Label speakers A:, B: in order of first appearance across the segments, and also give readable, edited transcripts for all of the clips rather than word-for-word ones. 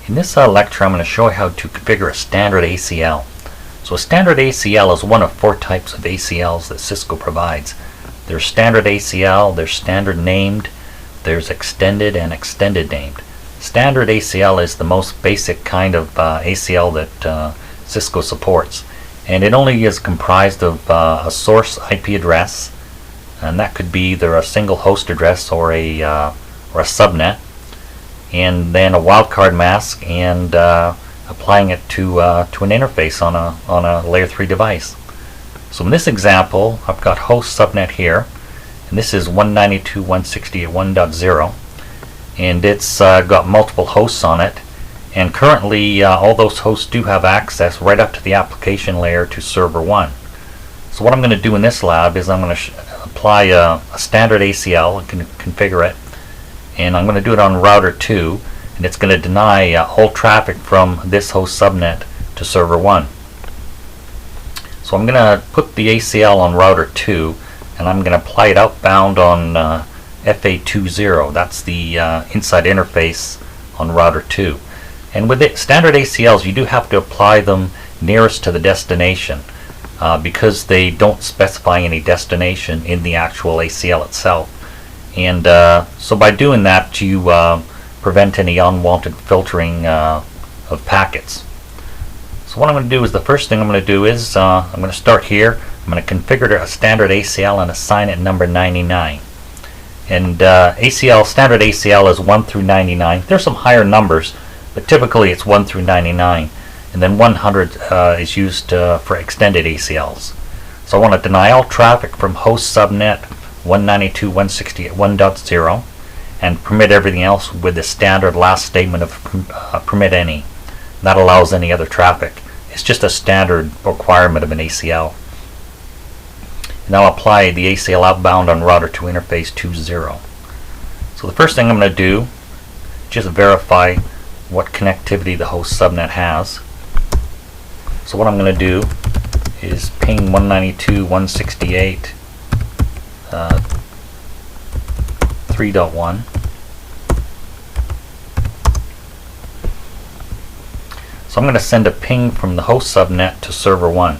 A: In this lecture, I'm going to show you how to configure a standard ACL. So a standard ACL is one of four types of ACLs that Cisco provides. There's standard ACL, there's standard named, there's extended, and extended named. Standard ACL is the most basic kind of ACL that Cisco supports, and it only is comprised of a source IP address, and that could be either a single host address or a subnet, and then a wildcard mask, and applying it to an interface on a layer 3 device. So in this example, I've got host subnet here, and this is 192.168.1.0, and it's got multiple hosts on it, and currently all those hosts do have access right up to the application layer to server 1. So what I'm going to do in this lab is I'm going to apply a standard ACL and configure it, and I'm going to do it on router 2, and it's going to deny all traffic from this host subnet to server 1. So I'm going to put the ACL on router 2, and I'm going to apply it outbound on FA20. That's the inside interface on router 2. And with standard ACLs, you do have to apply them nearest to the destination because they don't specify any destination in the actual ACL itself. And so by doing that, you prevent any unwanted filtering of packets. So what I'm going to do is, the first thing I'm going to do is I'm going to start here. I'm going to configure a standard ACL and assign it number 99. And standard ACL is 1 through 99. There's some higher numbers, but typically it's 1 through 99. And then 100 is used for extended ACLs. So I want to deny all traffic from host subnet 192.168.1.0 and permit everything else with the standard last statement of permit any. That allows any other traffic. It's just a standard requirement of an ACL. And I'll apply the ACL outbound on router 2 interface 20. So the first thing I'm going to do, just verify what connectivity the host subnet has. So what I'm going to do is ping 192.168 3.1. So I'm going to send a ping from the host subnet to server 1,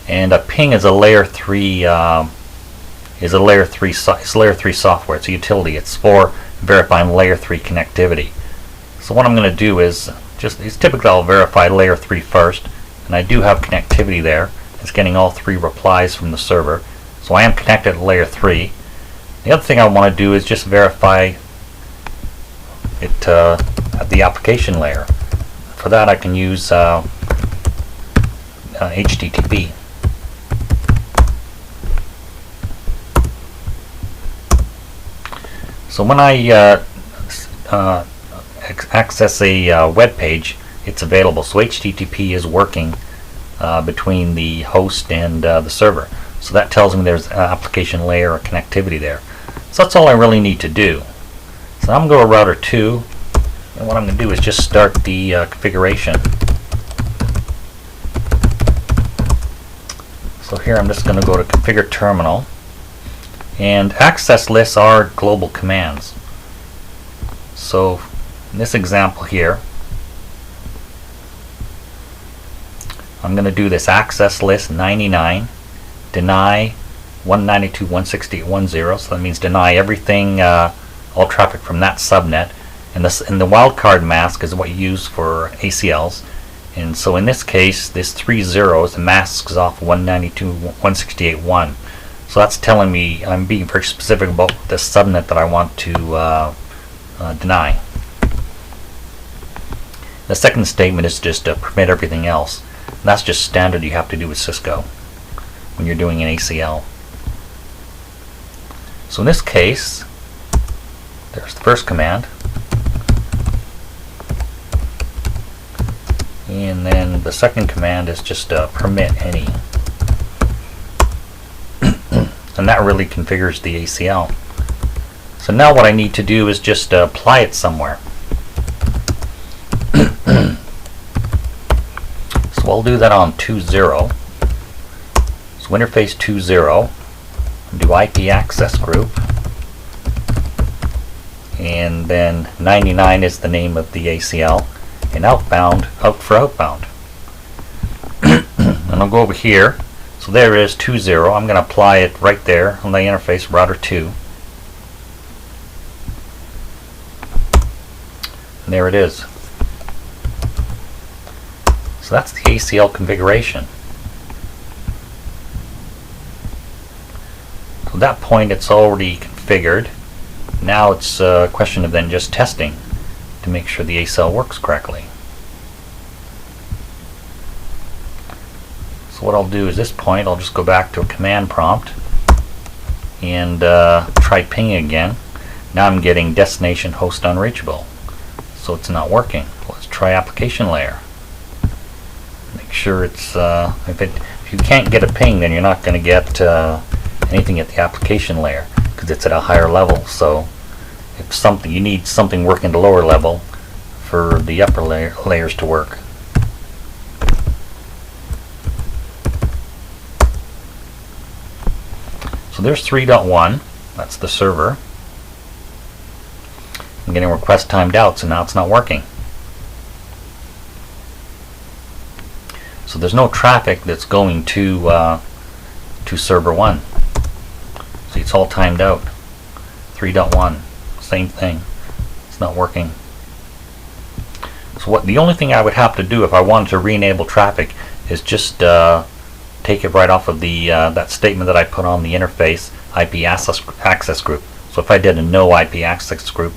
A: and a ping is a layer 3 layer 3 software. It's a utility. It's for verifying layer 3 connectivity. So what I'm going to do is it's typically I'll verify layer 3 first, and I do have connectivity there. It's getting all 3 replies from the server, so I am connected to layer 3. The other thing I want to do is just verify it at the application layer. For that, I can use HTTP. So when I access a web page, it's available. So HTTP is working between the host and the server. So that tells me there's an application layer or connectivity there. So that's all I really need to do. So I'm going to go to router 2, and what I'm going to do is just start the configuration. So here I'm just going to go to configure terminal, and access lists are global commands. So in this example here, I'm going to do this access list 99 deny 192.168.1.0, so that means deny everything, all traffic from that subnet, and the wildcard mask is what you use for ACLs. And so in this case, this 3 zeros masks off 192.168.1. So that's telling me I'm being very specific about the subnet that I want to deny. The second statement is just to permit everything else. And that's just standard you have to do with Cisco when you're doing an ACL. So in this case, there's the first command, and then the second command is just permit any. And that really configures the ACL. So now what I need to do is just apply it somewhere. So I'll do that on 2.0. So interface 2.0, do IP access group, and then 99 is the name of the ACL, and outbound out for outbound. And I'll go over here. So there it is 20. I'm going to apply it right there on the interface, router 2. And there it is. So that's the ACL configuration. So at that point it's already configured. Now it's a question of then just testing to make sure the ACL works correctly. So what I'll do is this point I'll just go back to a command prompt and try pinging again. Now I'm getting destination host unreachable. So it's not working. Let's try application layer. Make sure it's if you can't get a ping, then you're not going to get anything at the application layer because it's at a higher level. So if something you need something working at the lower level for the upper layers to work. So there's 3.1. That's the server. I'm getting request timed out, so now it's not working. So there's no traffic that's going to server 1. See, it's all timed out. 3.1, same thing. It's not working. So the only thing I would have to do if I wanted to re-enable traffic is just take it right off of the that statement that I put on the interface IP access group. So if I did a no IP access group,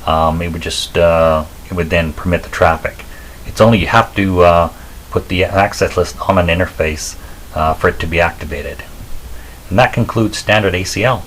A: it would just it would then permit the traffic. It's only you have to put the access list on an interface for it to be activated. And that concludes standard ACL.